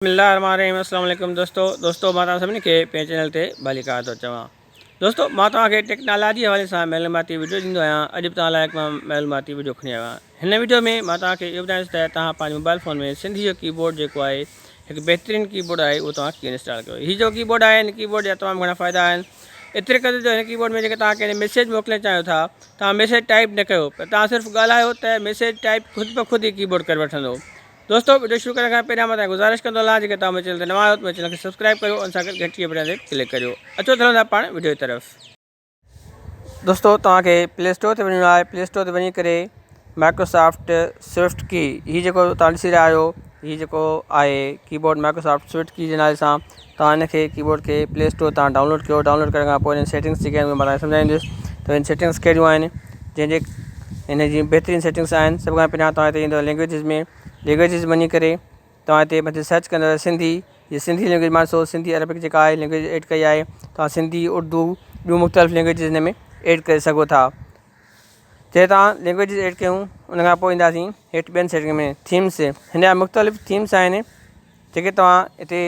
अस्सलाम वालेकुम दोस्तों मां सभिनी खे पंहिंजे चैनल ते भली कार थो चवां। दोस्तों मां तव्हांखे टेक्नोलॉजी हवाले सां मालूमाती वीडियो ॾींदो आहियां। अॼु बि तव्हां लाइ हिकु मालूमाती वीडियो खणी आयो आहियां। हिन वीडियो में मां तव्हांखे इहो ॿुधाईंदुसि त तव्हां पंहिंजे मोबाइल फ़ोन में सिंधी जो कीबोर्ड जेको आहे हिकु बहितरीनु कीबोर्ड आहे उहो तव्हां कीअं इंस्टॉल कयो। हीउ जो कीबोर्ड आहे हिन कीबोर्ड जा तमामु घणा फ़ाइदा आहिनि। एतिरे क़दुरु जो हिन कीबोर्ड में जेके तव्हां कंहिं मैसेज मोकिलणु चाहियो था, तव्हां मैसेज टाइप न कयो, पर तव्हां सिर्फ़ु ॻाल्हायो त मैसेज टाइप ख़ुदि ब ख़ुदि ई कीबोर्ड करे वठंदो। दोस्तों वीडियो शुरू करण खां पहिरियां मां तव्हांखे गुज़ारिश कंदो आहियां, जेके तव्हां मुंहिंजे चैनल ते नवां आहियो त मुंहिंजे चैनल खे सब्सक्राइब कयो, उन सां गॾु घंटी जे बटन ते क्लिक करियो। अचो हलंदा पाण वीडियो की तरफ़। दोस्तों तव्हांखे प्ले स्टोर ते वञिणो आहे। प्ले स्टोर ते वञी करे माइक्रोसॉफ्ट स्विफ्ट की, हीउ जेको तव्हां ॾिसी रहिया आहियो, हीउ जेको आहे कीबोर्ड माइक्रोसॉफ्ट स्विफ्ट की जे नाले सां, तव्हां हिनखे कीबोर्ड खे प्ले स्टोर तां डाउनलोड कयो। डाउनलोड करण खां पोइ हिन सेटिंग्स जेके आहिनि उहे मां तव्हांखे सम्झाईंदुसि त हिन सेटिंग्स कहिड़ियूं आहिनि, जंहिंजे हिन जी बहितरीनु सेटिंग्स आहिनि। सभ खां पहिरियां तव्हां हिते ईंदव लैंग्वेजिस में। लैंग्वेजिस वञी करे तव्हां हिते मथे सर्च कंदव सिंधी। ये सिंधी लैंग्वेज मां सिंधी अरबिक जेका आहे लैंग्वेज एड कई आहे। तव्हां सिंधी उर्दू ॿियूं मुख़्तलिफ़ लैंग्वेजिस हिन में एड करे सघो था। जे तव्हां लैंग्वेजिस एड कयूं उन खां पोइ ईंदासीं हेठि ॿियनि सेटिंग में थीम्स। हिन जा मुख़्तलिफ़ थीम्स आहिनि जेके तव्हां हिते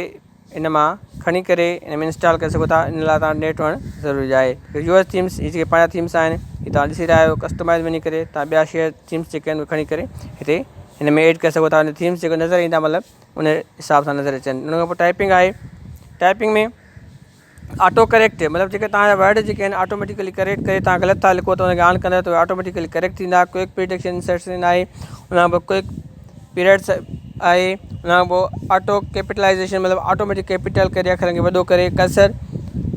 इन मां खणी करे इन में इंस्टॉल करे सघो था। इन लाइ तव्हां नेट हुअणु ज़रूरी आहे। यूएस थीम्स हीअ जेके पंहिंजा थीम्स आहिनि हीअ तव्हां ॾिसी रहिया आहियो। कस्टमाइज़ वञी करे तव्हां ॿिया शेयर थीम्स जेके आहिनि उहे खणी करे हिते हिन में एड करे सघो था। हिन थीम्स जेको नज़र ईंदा मतिलबु उन हिसाब सां नज़र अचनि। उन खां पोइ टाइपिंग आहे। टाइपिंग में ऑटो करेक्ट मतिलबु जेके तव्हांजा वर्ड जेके आहिनि ऑटोमेटिकली करेक्ट करे, तव्हां ग़लति था लिखो त हुनखे ऑन कंदव त उहे ऑटोमेटिकली करेक्ट थींदा। क्विक प्रिडिक्शन इंसर्शन आहे। उन खां पोइ क्विक पीरियड्स आहे। उन खां पोइ ऑटो कैपिटलाइज़ेशन मतिलबु ऑटोमेटिक कैपिटल करे अखरनि खे वॾो करे। कर्सर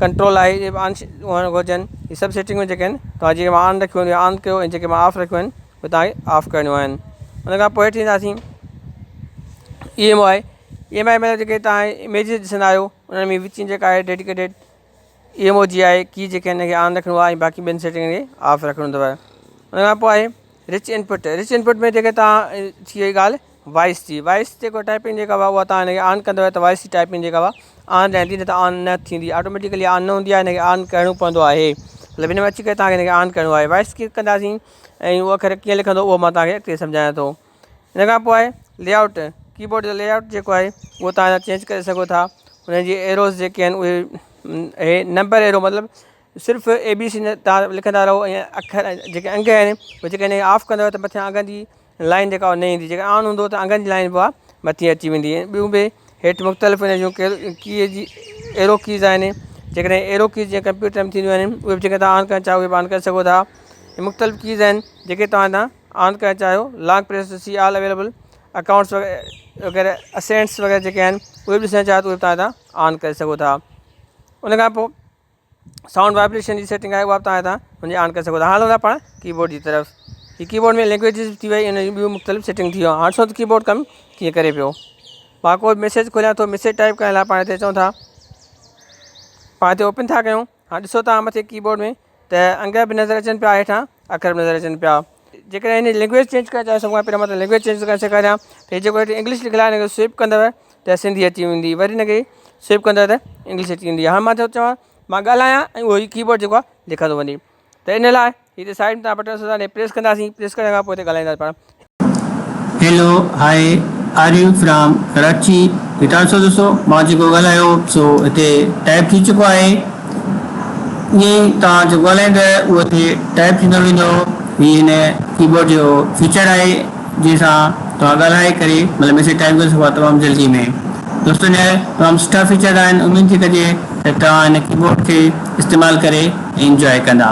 कंट्रोल आहे, इहे ऑन हुअणु घुरिजनि। इहे सभु सेटिंगूं जेके आहिनि तव्हां जेके मां ऑन रखियूं आहिनि ऑन कयो, ऐं जेके मां ऑफ रखियूं आहिनि उहे तव्हांखे ऑफ करणियूं आहिनि। उन खां पोइ हेठि ईंदासीं EMI। EMI मतिलबु जेके तव्हां इमेजिस ॾिसंदा आहियो उन्हनि में विच जेका आहे डेडिकेटेड EMOजी आहे की जेके हिन खे ऑन रखिणो आहे ऐं बाक़ी ॿियनि सेटिंग खे ऑफ रखिणो अथव। उन खां पोइ आहे रिच इनपुट। रिच इनपुट में जेके तव्हां थी वई ॻाल्हि वॉइस जी। वॉइस जेको टाइपिंग जेका हुआ उहा तव्हां हिन खे ऑन कंदव त वॉइस जी टाइपिंग जेका हुआ ऑन रहंदी, न त ऑन न थींदी। ऑटोमेटिकली ऑन न हूंदी आहे, हिन खे ऑन करिणो पवंदो आहे। मतिलबु हिन में अची करे तव्हांखे हिन खे ऑन करिणो आहे। वॉइस क्लिक कंदासीं ऐं उहो अखर कीअं लिखंदो उहो मां तव्हांखे अॻिते सम्झायां थो। हिन खां पोइ आहे लेआउट। कीबोर्ड जो लेआउट जेको आहे उहो तव्हां चेंज करे सघो था। हुन जी एरोज़ जेके आहिनि उहे नंबर एरो मतिलबु सिर्फ़ु ABC न तव्हां लिखंदा रहो, ऐं अखर जेके अंग आहिनि उहे जेके हिन खे ऑफ कंदव त मथियां अङनि जी लाइन जेका उहा न ईंदी। जेका ऑन हूंदो त अङनि जी लाइन उहा मथे अची वेंदी। ॿियूं बि हेठि मुख़्तलिफ़ हिन जूं कीअ जी एरो कीज़ आहिनि। जेकॾहिं एरो कीज़ जीअं कंप्यूटर में थींदियूं आहिनि उहे बि जेके तव्हां ऑन करणु चाहियो उहे बि ऑन करे सघो था। मुख़्तलिफ़ कीज़ आहिनि जेके तव्हां ऑन करणु चाहियो। लॉन्ग प्रेस सी ऑल अवेलेबल अकाउंट्स वग़ैरह असेंट्स वग़ैरह जेके आहिनि उहे बि ॾिसणु चाहियो त उहे तव्हां ऑन करे सघो था। उन खां पोइ साउंड वाइब्रेशन जी सेटिंग आहे उहा बि तव्हां हुनजी ऑन करे सघो था। हलो था पाण कीबोर्ड जी तरफ़। हीअ कीबोर्ड में लैंग्वेजिस थी वई, इन जी ॿियूं मुख़्तलिफ़ सेटिंग थी वियो। हाणे ॾिसो त कीबोर्ड कमु कीअं करे पियो। मां कोई मैसेज खोलियां थो, मैसेज टाइप करण लाइ पाण हिते अचूं था, पाण हिते ओपन था कयूं। हाणे ॾिसो तव्हां मथे कीबोर्ड में त अंग बि नज़र अचनि पिया, हेठां अखर बि नज़र अचनि पिया। जेकॾहिं हिन लैंग्वेज चेंज करणु चाहियो सभु खां पहिरियों मां लैंग्वेज चेंज करणु सेखारियां त हीअ जेको हेठि इंग्लिश लिखियलु आहे हिन खे स्विप कंदव त सिंधी अची वेंदी। वरी हिन खे स्विप कंदव त इंग्लिश अची वेंदी। हाणे मां चवां मां ॻाल्हायां ऐं उहो ई कीबोर्ड जेको आहे लिखंदो वञे। त इन लाइ हिते साइड में तव्हां बटन सां प्रेस कंदासीं। प्रेस करण खां पोइ हिते ॻाल्हाईंदासीं पाण। Hello hi are you from Karachi. हितां ॾिसो मां जेको ॻाल्हायो सो हिते टाइप थी चुको आहे। ईअं ई तव्हां जेको ॻाल्हाईंदव उहो हिते टाइप थींदो वेंदो। हीअ हिन कीबोर्ड जो फीचर आहे जंहिंसां तव्हां ॻाल्हाए करे मतिलबु मैसेज टाइप करे सघो तमामु जल्दी में। दोस्तों हिन तमामु सुठा फीचर आहिनि। उमेदु थी कजे त तव्हां हिन कीबोर्ड खे इस्तेमालु करे इंजॉय कंदा।